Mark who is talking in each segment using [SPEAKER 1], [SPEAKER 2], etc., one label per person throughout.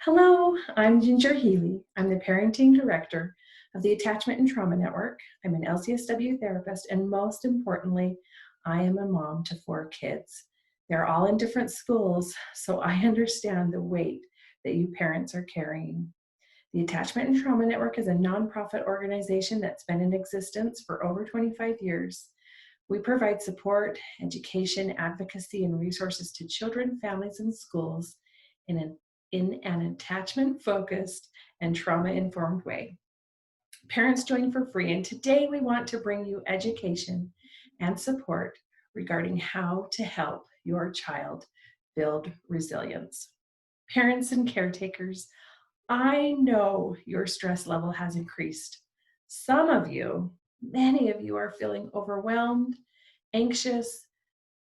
[SPEAKER 1] Hello, I'm Ginger Healy. I'm the Parenting Director of the Attachment and Trauma Network. I'm an LCSW therapist, and most importantly, I am a mom to 4 kids. They're all in different schools, so I understand the weight that you parents are carrying. The Attachment and Trauma Network is a nonprofit organization that's been in existence for over 25 years. We provide support, education, advocacy, and resources to children, families, and schools in an attachment-focused and trauma-informed way. Parents join for free, and today we want to bring you education and support regarding how to help your child build resilience. Parents and caretakers, I know your stress level has increased. Some of you, many of you, are feeling overwhelmed, anxious,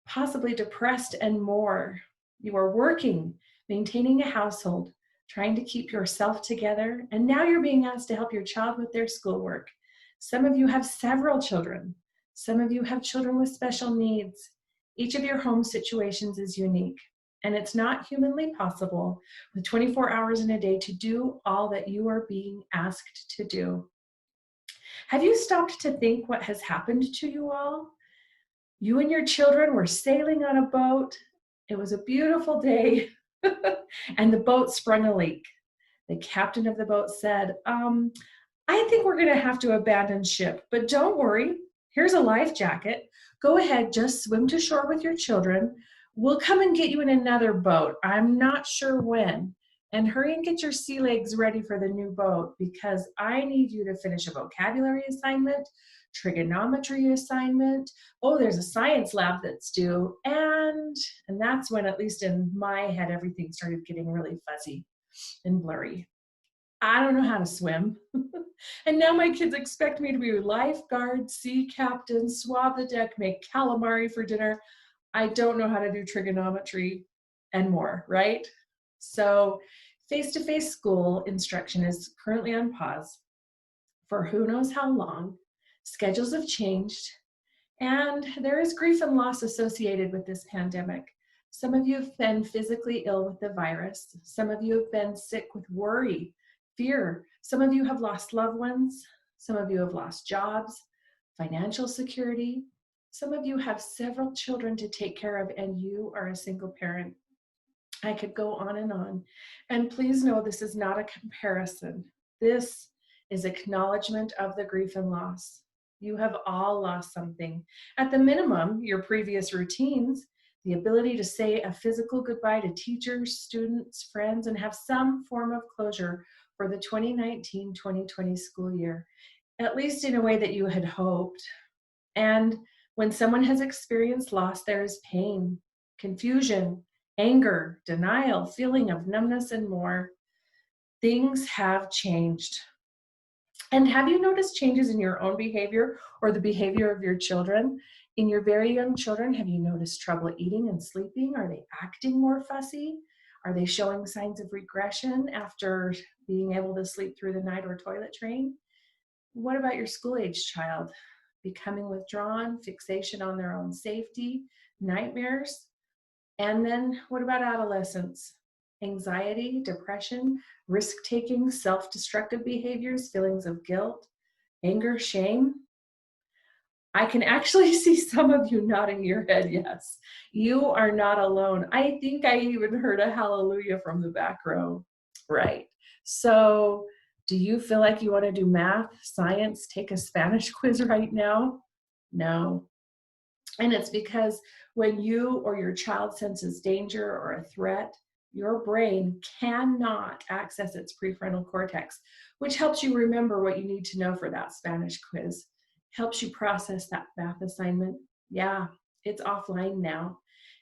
[SPEAKER 1] possibly depressed, and more. You are working, maintaining a household, trying to keep yourself together, and now you're being asked to help your child with their schoolwork. Some of you have several children. Some of you have children with special needs. Each of your home situations is unique, and it's not humanly possible with 24 hours in a day to do all that you are being asked to do. Have you stopped to think what has happened to you all? You and your children were sailing on a boat. It was a beautiful day, and the boat sprung a leak. The captain of the boat said, I think we're going to have to abandon ship, but don't worry. Here's a life jacket. Go ahead, just swim to shore with your children. We'll come and get you in another boat. I'm not sure when. And hurry and get your sea legs ready for the new boat, because I need you to finish a vocabulary assignment, trigonometry assignment. Oh, there's a science lab that's due. And that's when, at least in my head, everything started getting really fuzzy and blurry. I don't know how to swim. And now my kids expect me to be a lifeguard, sea captain, swab the deck, make calamari for dinner. I don't know how to do trigonometry and more, right? So face-to-face school instruction is currently on pause for who knows how long. Schedules have changed, and there is grief and loss associated with this pandemic. Some of you have been physically ill with the virus. Some of you have been sick with worry, fear. Some of you have lost loved ones. Some of you have lost jobs, financial security. Some of you have several children to take care of, and you are a single parent. I could go on and on. And please know, this is not a comparison. This is acknowledgement of the grief and loss. You have all lost something. At the minimum, your previous routines, the ability to say a physical goodbye to teachers, students, friends, and have some form of closure for the 2019-2020 school year, at least in a way that you had hoped. And when someone has experienced loss, there is pain, confusion, anger, denial, feeling of numbness, and more. Things have changed. And have you noticed changes in your own behavior or the behavior of your children? In your very young children, have you noticed trouble eating and sleeping? Are they acting more fussy? Are they showing signs of regression after being able to sleep through the night or toilet train? What about your school-age child? Becoming withdrawn, fixation on their own safety, nightmares? And then what about adolescents? Anxiety, depression, risk-taking, self-destructive behaviors, feelings of guilt, anger, shame? I can actually see some of you nodding your head, yes. You are not alone. I think I even heard a hallelujah from the back row. Right. So do you feel like you want to do math, science, take a Spanish quiz right now? No. And it's because when you or your child senses danger or a threat, your brain cannot access its prefrontal cortex, which helps you remember what you need to know for that Spanish quiz, helps you process that math assignment. Yeah, it's offline now.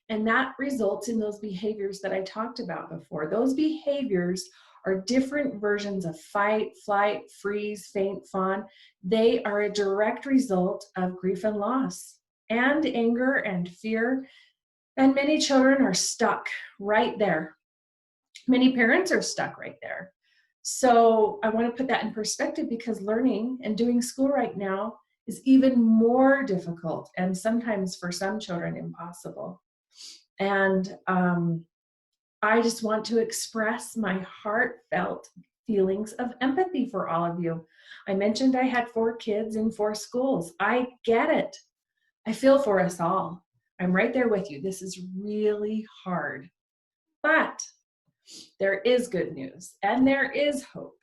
[SPEAKER 1] And that results in those behaviors that I talked about before. Those behaviors are different versions of fight, flight, freeze, faint, fawn. They are a direct result of grief and loss, and anger and fear. And many children are stuck right there. Many parents are stuck right there. So I want to put that in perspective, because learning and doing school right now is even more difficult, and sometimes for some children impossible. And I just want to express my heartfelt feelings of empathy for all of you. I mentioned I had 4 kids in 4 schools. I get it. I feel for us all. I'm right there with you. This is really hard. But there is good news and there is hope.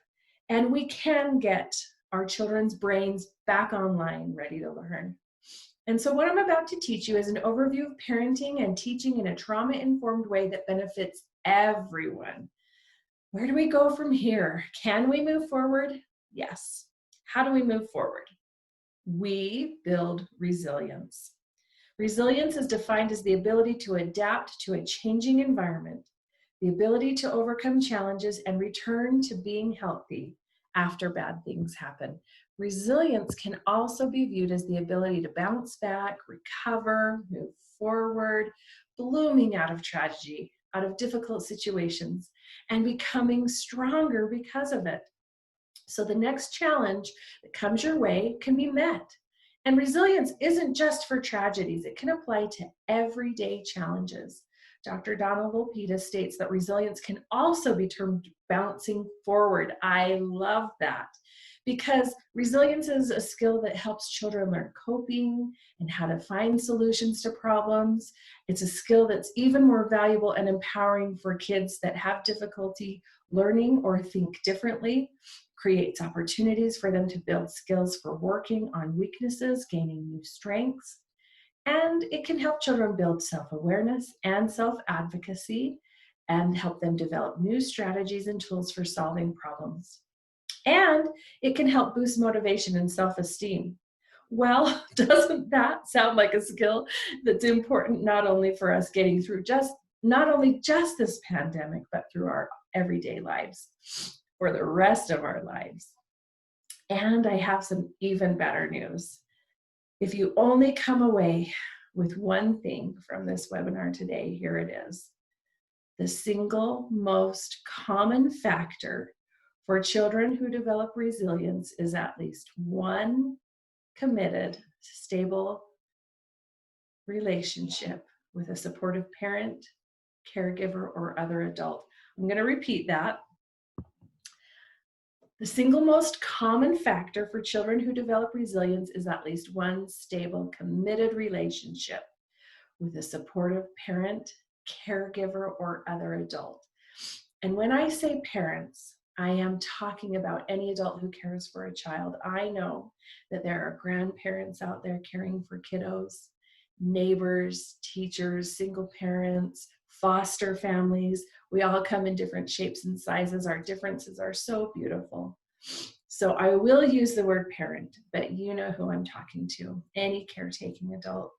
[SPEAKER 1] And we can get our children's brains back online, ready to learn. And so what I'm about to teach you is an overview of parenting and teaching in a trauma-informed way that benefits everyone. Where do we go from here? Can we move forward? Yes. How do we move forward? We build resilience. Resilience is defined as the ability to adapt to a changing environment, the ability to overcome challenges and return to being healthy after bad things happen. Resilience can also be viewed as the ability to bounce back, recover, move forward, blooming out of tragedy, out of difficult situations, and becoming stronger because of it. So the next challenge that comes your way can be met. And resilience isn't just for tragedies, it can apply to everyday challenges. Dr. Donald Volpita states that resilience can also be termed bouncing forward. I love that because resilience is a skill that helps children learn coping and how to find solutions to problems. It's a skill that's even more valuable and empowering for kids that have difficulty learning or think differently. Creates opportunities for them to build skills for working on weaknesses, gaining new strengths, and it can help children build self-awareness and self-advocacy and help them develop new strategies and tools for solving problems. And it can help boost motivation and self-esteem. Well, doesn't that sound like a skill that's important not only for us getting through not only just this pandemic, but through our everyday lives, for the rest of our lives. And I have some even better news. If you only come away with one thing from this webinar today, here it is. The single most common factor for children who develop resilience is at least one committed, stable relationship with a supportive parent, caregiver, or other adult. I'm going to repeat that. The single most common factor for children who develop resilience is at least one stable, committed relationship with a supportive parent, caregiver, or other adult. And when I say parents, I am talking about any adult who cares for a child. I know that there are grandparents out there caring for kiddos, neighbors, teachers, single parents, foster families. We all come in different shapes and sizes. Our differences are so beautiful. So I will use the word parent, but you know who I'm talking to, any caretaking adult.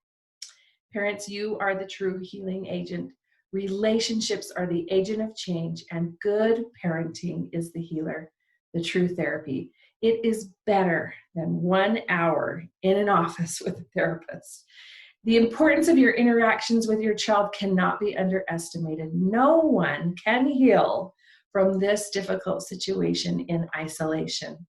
[SPEAKER 1] Parents, you are the true healing agent. Relationships are the agent of change, and good parenting is the healer, the true therapy. It is better than 1 hour in an office with a therapist. The importance of your interactions with your child cannot be underestimated. No one can heal from this difficult situation in isolation.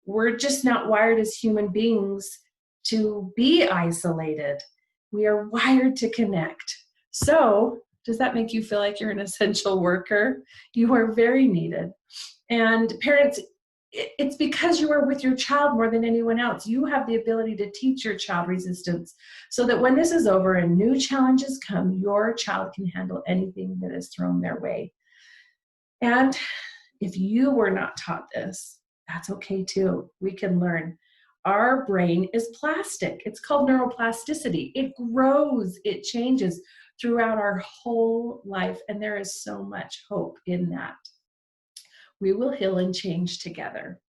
[SPEAKER 1] We're just not wired as human beings to be isolated. We are wired to connect. So, does that make you feel like you're an essential worker? You are very needed. And parents, it's because you are with your child more than anyone else. You have the ability to teach your child resistance so that when this is over and new challenges come, your child can handle anything that is thrown their way. And if you were not taught this, that's okay too. We can learn. Our brain is plastic. It's called neuroplasticity. It grows, it changes throughout our whole life, and there is so much hope in that. We will heal and change together.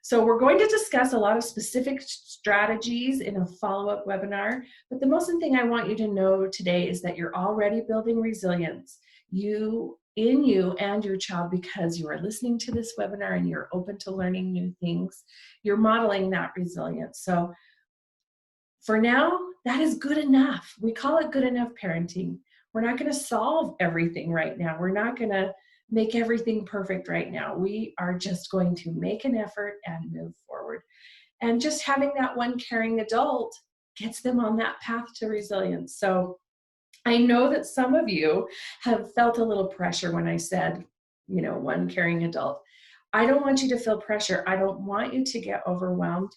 [SPEAKER 1] So we're going to discuss a lot of specific strategies in a follow-up webinar, but the most thing I want you to know today is that you're already building resilience in you and your child because you are listening to this webinar and you're open to learning new things. You're modeling that resilience. So for now, that is good enough. We call it good enough parenting. We're not going to solve everything right now. We're not going to make everything perfect right now. We are just going to make an effort and move forward. And just having that one caring adult gets them on that path to resilience. So I know that some of you have felt a little pressure when I said, one caring adult. I don't want you to feel pressure. I don't want you to get overwhelmed.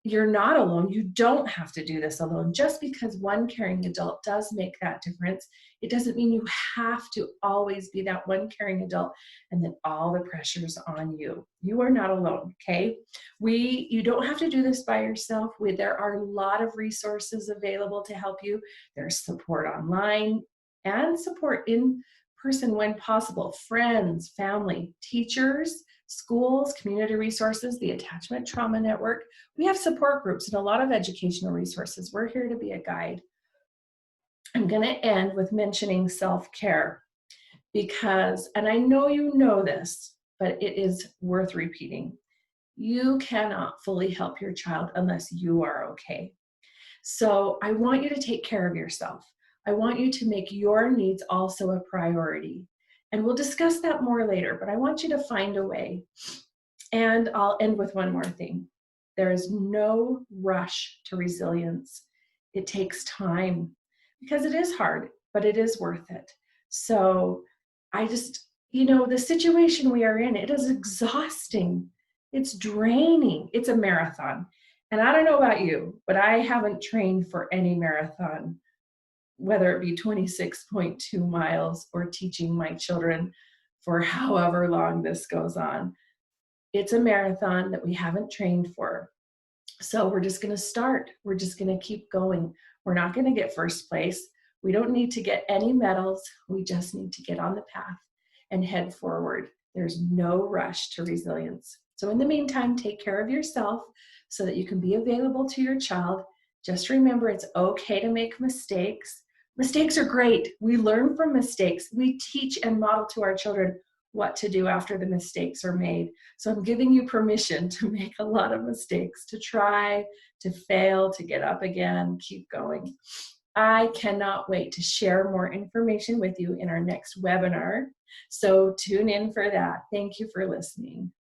[SPEAKER 1] You're not alone. You don't have to do this alone. Just because one caring adult does make that difference, it doesn't mean you have to always be that one caring adult and then all the pressure's on you. You are not alone, okay? You don't have to do this by yourself. There are a lot of resources available to help you. There's support online and support in person when possible. Friends, family, teachers, schools, community resources, the Attachment Trauma Network. We have support groups and a lot of educational resources. We're here to be a guide. I'm going to end with mentioning self-care because, and I know you know this, but it is worth repeating. You cannot fully help your child unless you are okay. So I want you to take care of yourself. I want you to make your needs also a priority. And we'll discuss that more later, but I want you to find a way. And I'll end with one more thing. There is no rush to resilience. It takes time because it is hard, but it is worth it. So I just, the situation we are in, it is exhausting. It's draining. It's a marathon. And I don't know about you, but I haven't trained for any marathon, whether it be 26.2 miles or teaching my children for however long this goes on. It's a marathon that we haven't trained for. So we're just going to start. We're just going to keep going. We're not going to get first place. We don't need to get any medals. We just need to get on the path and head forward. There's no rush to resilience. So in the meantime, take care of yourself so that you can be available to your child. Just remember, it's okay to make mistakes. Mistakes are great. We learn from mistakes. We teach and model to our children what to do after the mistakes are made. So I'm giving you permission to make a lot of mistakes, to try, to fail, to get up again, keep going. I cannot wait to share more information with you in our next webinar. So tune in for that. Thank you for listening.